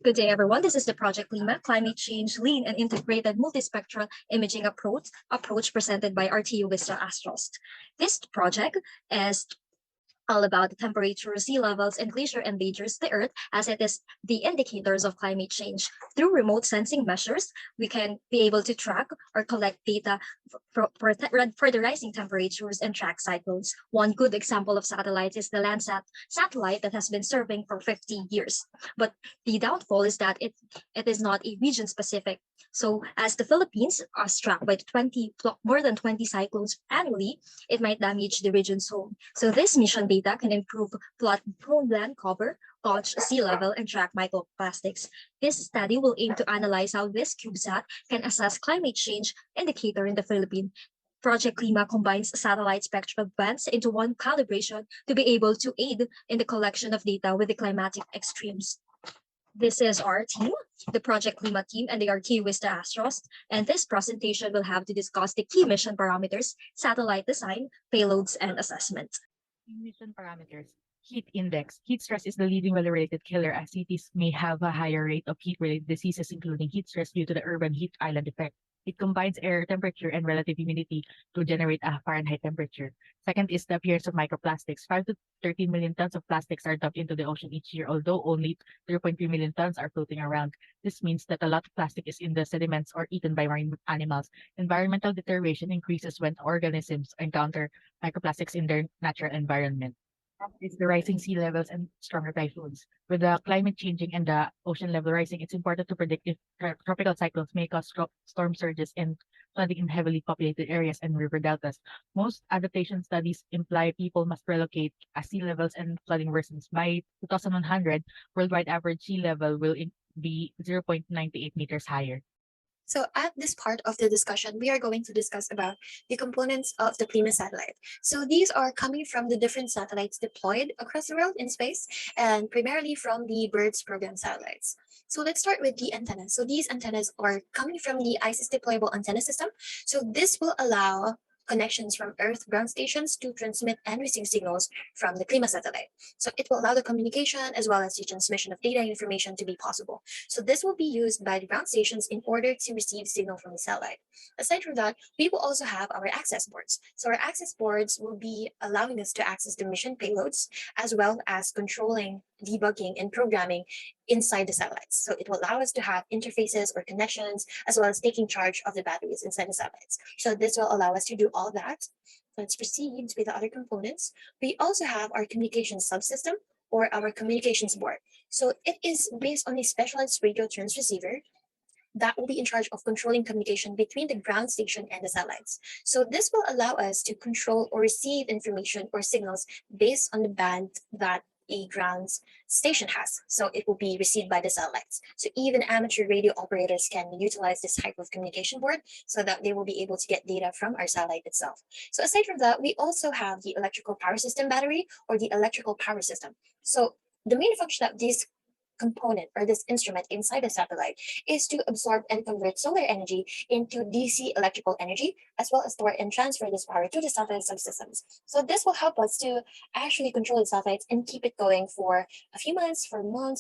Good day, everyone. This is the Project CLIMA Climate Change Lean and Integrated Multispectral Imaging approach presented by RTUista Astros. This project is all about the temperature, sea levels, and glacier endangers the Earth, as it is the indicators of climate change. Through remote sensing measures, we can be able to track or collect data for the rising temperatures and track cyclones. One good example of satellites is the Landsat satellite that has been serving for 50 years. But the downfall is that it is not a region specific. So as the Philippines are struck by more than 20 cyclones annually, it might damage the region's home. So this mission data can improve flood-prone land cover, gauge sea level, and track microplastics. This study will aim to analyze how this CubeSat can assess climate change indicator in the Philippines. Project CLIMA combines satellite spectral bands into one calibration to be able to aid in the collection of data with the climatic extremes. This is our team, the Project CLIMA team, and the RTUista Astros. And this presentation will have to discuss the key mission parameters, satellite design, payloads, and assessment. Mission parameters. Heat index. Heat stress is the leading weather-related killer, as cities may have a higher rate of heat-related diseases, including heat stress due to the urban heat island effect. It combines air temperature and relative humidity to generate a Fahrenheit temperature. Second is the appearance of microplastics. 5 to 13 million tons of plastics are dumped into the ocean each year, although only 0.3 million tons are floating around. This means that a lot of plastic is in the sediments or eaten by marine animals. Environmental deterioration increases when organisms encounter microplastics in their natural environment. Is the rising sea levels and stronger typhoons. With the climate changing and the ocean level rising, it's important to predict if tropical cyclones may cause storm surges and flooding in heavily populated areas and river deltas. Most adaptation studies imply people must relocate as sea levels and flooding worsens. By 2100, worldwide average sea level will be 0.98 meters higher. So at this part of the discussion, we are going to discuss about the components of the CLIMA satellite. So these are coming from the different satellites deployed across the world in space, and primarily from the BIRDS program satellites. So let's start with the antennas. So these antennas are coming from the ISIS deployable antenna system. So this will allow connections from Earth ground stations to transmit and receive signals from the CLIMA satellite. So it will allow the communication as well as the transmission of data and information to be possible. So this will be used by the ground stations in order to receive signal from the satellite. Aside from that, we will also have our access boards. So our access boards will be allowing us to access the mission payloads as well as controlling, debugging, and programming inside the satellites. So it will allow us to have interfaces or connections, as well as taking charge of the batteries inside the satellites. So this will allow us to do all that. Let's proceed with the other components. We also have our communications subsystem or our communications board. So it is based on a specialized radio transceiver that will be in charge of controlling communication between the ground station and the satellites. So this will allow us to control or receive information or signals based on the band that a ground station has. So it will be received by the satellites. So even amateur radio operators can utilize this type of communication board so that they will be able to get data from our satellite itself. So aside from that, we also have the electrical power system battery or the electrical power system. So the main function of this component or this instrument inside the satellite is to absorb and convert solar energy into DC electrical energy, as well as store and transfer this power to the satellite subsystems. So this will help us to actually control the satellites and keep it going for a few months,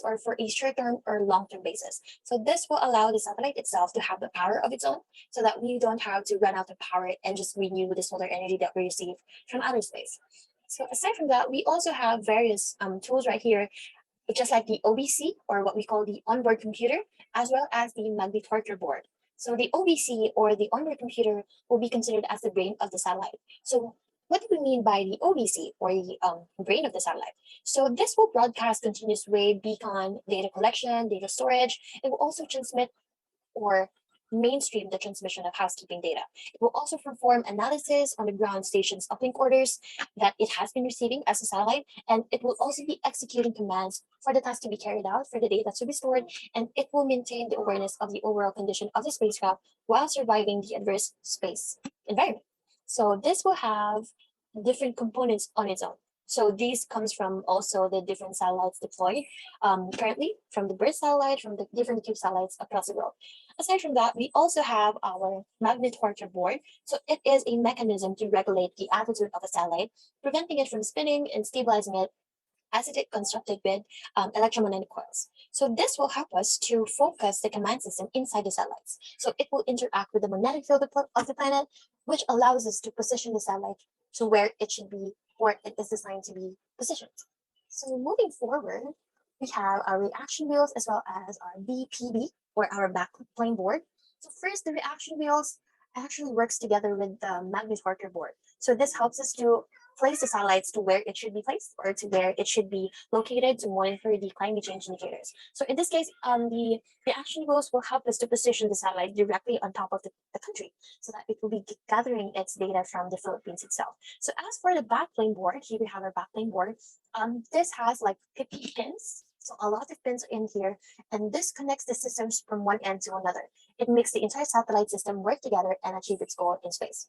or for a short-term or long-term basis. So this will allow the satellite itself to have the power of its own so that we don't have to run out of power and just renew the solar energy that we receive from outer space. So aside from that, we also have various tools right here, just like the OBC, or what we call the onboard computer, as well as the magnetometer board. So the OBC, or the onboard computer, will be considered as the brain of the satellite. So what do we mean by the OBC, or the brain of the satellite? So this will broadcast continuous wave beacon, data collection, data storage. It will also transmit or mainstream the transmission of housekeeping data. It will also perform analysis on the ground station's uplink orders that it has been receiving as a satellite, and it will also be executing commands for the task to be carried out, for the data to be stored, and it will maintain the awareness of the overall condition of the spacecraft while surviving the adverse space environment. So this will have different components on its own. So these comes from also the different satellites deployed currently, from the BIRD satellite, from the different Cube satellites across the world. Aside from that, we also have our magnetometer board. So it is a mechanism to regulate the attitude of a satellite, preventing it from spinning and stabilizing it as it is constructed with electromagnetic coils. So this will help us to focus the command system inside the satellites. So it will interact with the magnetic field of the planet, which allows us to position the satellite to where it should be, or it is designed to be positioned. So moving forward, we have our reaction wheels as well as our BPB, or our backplane board. So first, the reaction wheels actually works together with the magnetometer board. So this helps us to place the satellites to where it should be placed, or to where it should be located to monitor the climate change indicators. So in this case, the reaction wheels will help us to position the satellite directly on top of the country, so that it will be gathering its data from the Philippines itself. So as for the backplane board, here we have our backplane board. This has like 50 pins. So a lot of pins in here, and this connects the systems from one end to another. It makes the entire satellite system work together and achieve its goal in space.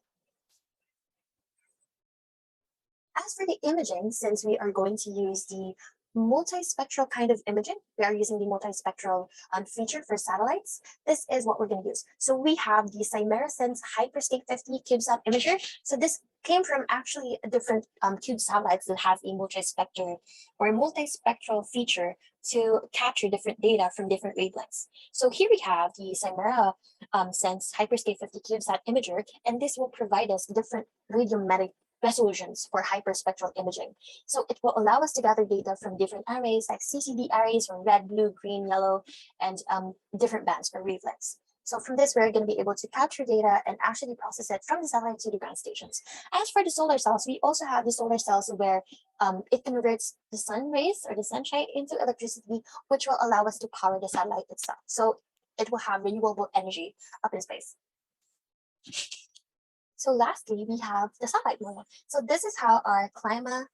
As for the imaging, since we are going to use the multispectral kind of imaging, we are using the multispectral feature for satellites. This is what we're going to use. So we have the CyMera Hyperscape 50 CubeSat imager. So this came from actually a different cube satellites that have a multispectral or multispectral feature to capture different data from different wavelengths. So here we have the CyMera Hyperscape 50 CubeSat imager, and this will provide us different radiometric resolutions for hyperspectral imaging. So it will allow us to gather data from different arrays like CCD arrays from red, blue, green, yellow, and different bands or wavelengths. So from this, we're going to be able to capture data and actually process it from the satellite to the ground stations. As for the solar cells, we also have the solar cells where it converts the sun rays or the sunshine into electricity, which will allow us to power the satellite itself. So it will have renewable energy up in space. So lastly, we have the satellite model. So this is how our CLIMA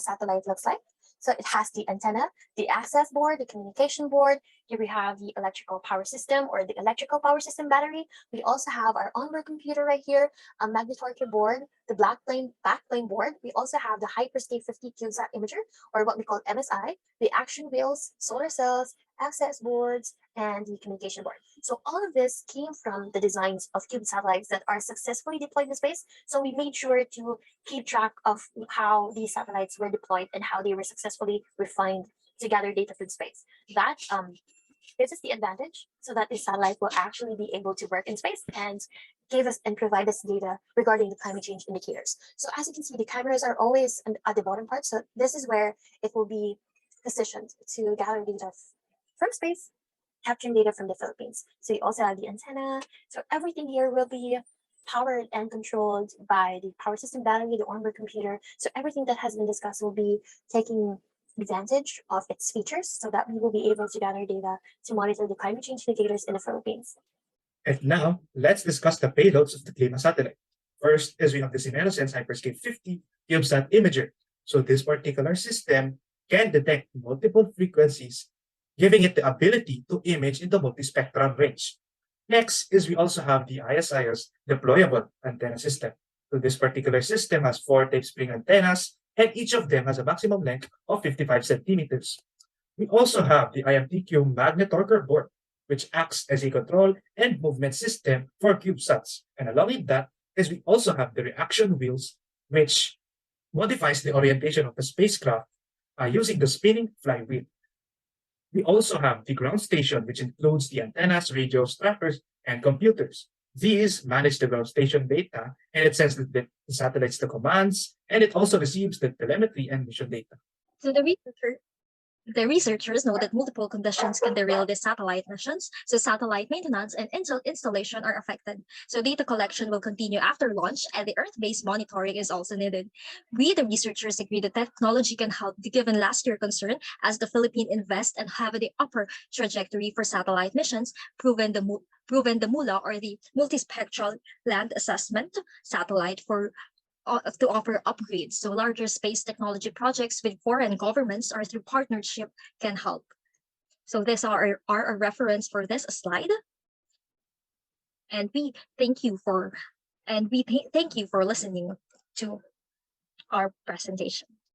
satellite looks like. So it has the antenna, the access board, the communication board. Here we have the electrical power system or the electrical power system battery. We also have our onboard computer right here, a magnetometer board, the backplane board. We also have the Hyperscape 50 CubeSat imager, or what we call MSI, the action wheels, solar cells, access boards, and the communication board. So all of this came from the designs of cube satellites that are successfully deployed in space. So we made sure to keep track of how these satellites were deployed and how they were successfully refined to gather data from space. That this is the advantage, so that the satellite will actually be able to work in space and give us and provide us data regarding the climate change indicators. So as you can see, the cameras are always at the bottom part. So this is where it will be positioned to gather data from space, capturing data from the Philippines. So you also have the antenna. So everything here will be powered and controlled by the power system battery, the onboard computer. So everything that has been discussed will be taking advantage of its features so that we will be able to gather data to monitor the climate change indicators in the Philippines. And now, let's discuss the payloads of the CLIMA satellite. First is we have the CyMera Hyperscape 50 CubeSat imager. So this particular system can detect multiple frequencies, giving it the ability to image in the multispectral range. Next is we also have the ISIS deployable antenna system. So this particular system has 4 tape spring antennas, and each of them has a maximum length of 55 centimeters. We also have the IMTQ magnetometer board, which acts as a control and movement system for CubeSats. And along with that is we also have the reaction wheels, which modifies the orientation of the spacecraft using the spinning flywheel. We also have the ground station, which includes the antennas, radios, trackers, and computers. These manage the ground station data, and it sends the satellites the commands, and it also receives the telemetry and mission data. So the researchers know that multiple conditions can derail the satellite missions, so satellite maintenance and installation are affected. So data collection will continue after launch, and the Earth-based monitoring is also needed. We, the researchers, agree that technology can help, given last year's concern, as the Philippines invest and have the upper trajectory for satellite missions, proven the MULA, or the multispectral land assessment satellite, to offer upgrades. So larger space technology projects with foreign governments or through partnership can help. So these are a reference for this slide. And we thank you for listening to our presentation.